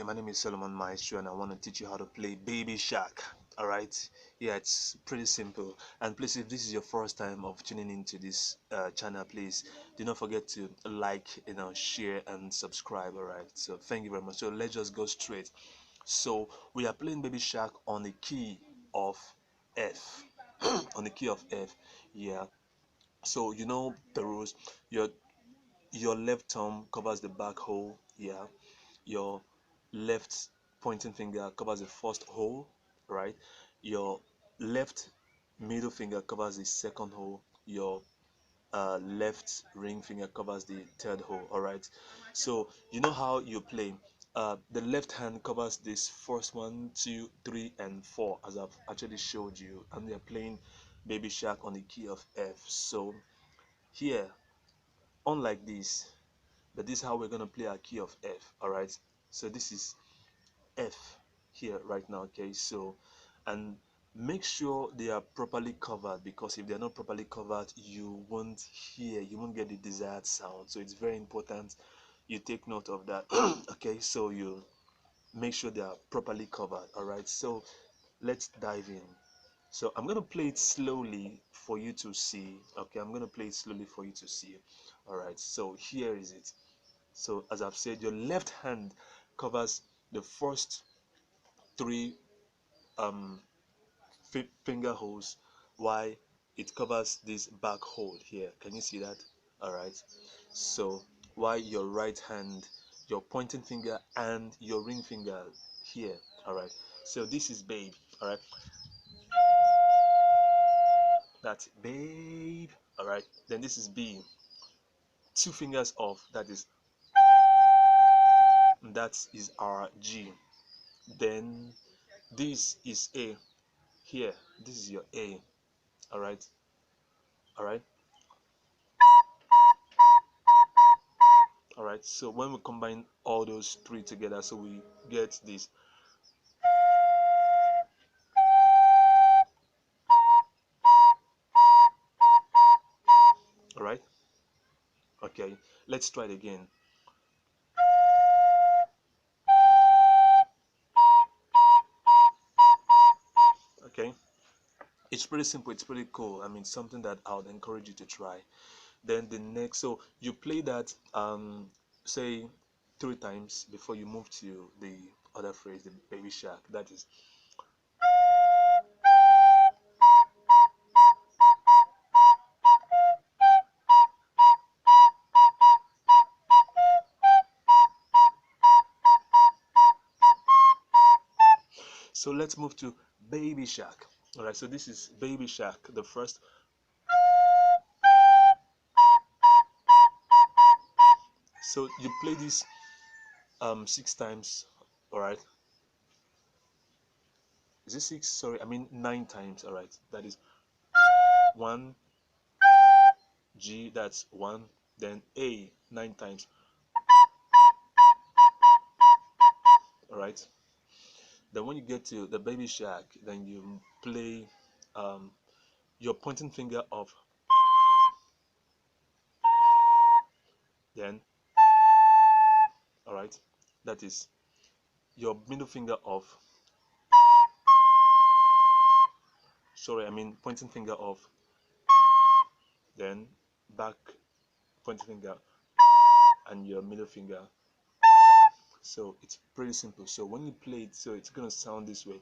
my name is Solomon Maestro and I want to teach you how to play Baby Shark. Alright, yeah, it's pretty simple. And please, if this is your first time of tuning into this channel, please do not forget to like, share and subscribe. Alright, so thank you very much. So let's just go straight. So we are playing Baby Shark on the key of F. On the key of F, yeah. So you know the rules. Your left thumb covers the back hole, yeah. Your left pointing finger covers the first hole, right? Your left middle finger covers the second hole. Your left ring finger covers the third hole. All right, so you know how you play. The left hand covers this first 1, 2, 3 and 4, as I've actually showed you, and they're playing Baby Shark on the key of F. So here, unlike this, but this is how we're going to play our key of F. All right, so this is F here right now. Okay, so and make sure they are properly covered, because if they're not properly covered, you won't get the desired sound. So it's very important you take note of that. Okay, so you make sure they are properly covered. All right, so let's dive in. So I'm going to play it slowly for you to see. Okay, I'm going to play it slowly for you to see. All right, so here is it. So as I've said, your left hand covers the first 3 um finger holes, while it covers this back hole here. Can you see that? All right, so while your right hand, your pointing finger and your ring finger here. All right, so this is babe. All right, that's babe. All right, then this is B, 2 fingers off, that is our G. Then this is A here, this is your A. All right, all right, all right. So when we combine all those 3 together, so we get this. All right, okay, let's try it again. Okay, it's pretty simple, it's pretty cool. I mean, something that I would encourage you to try. Then the next, so you play that say 3 times before you move to the other phrase, the Baby Shark. That is. So let's move to Baby Shark. All right, so this is Baby Shark, the first. So you play this 6 times. All right, is it 6? Sorry, I mean 9 times. All right, that is 1 G, that's 1, then A 9 times. All right, then when you get to the Baby Shark, then you play your pointing finger off, then all right, that is your middle finger off, sorry, I mean pointing finger off, then back pointing finger and your middle finger. So it's pretty simple. So when you play it, so it's gonna sound this way.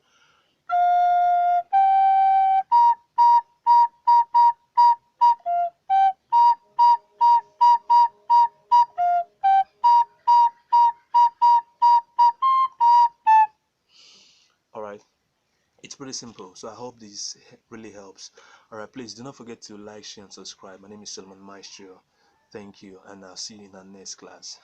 All right, it's pretty simple. So I hope this really helps. All right, please do not forget to like, share and subscribe. My name is Solomon Maestro. Thank you, and I'll see you in our next class.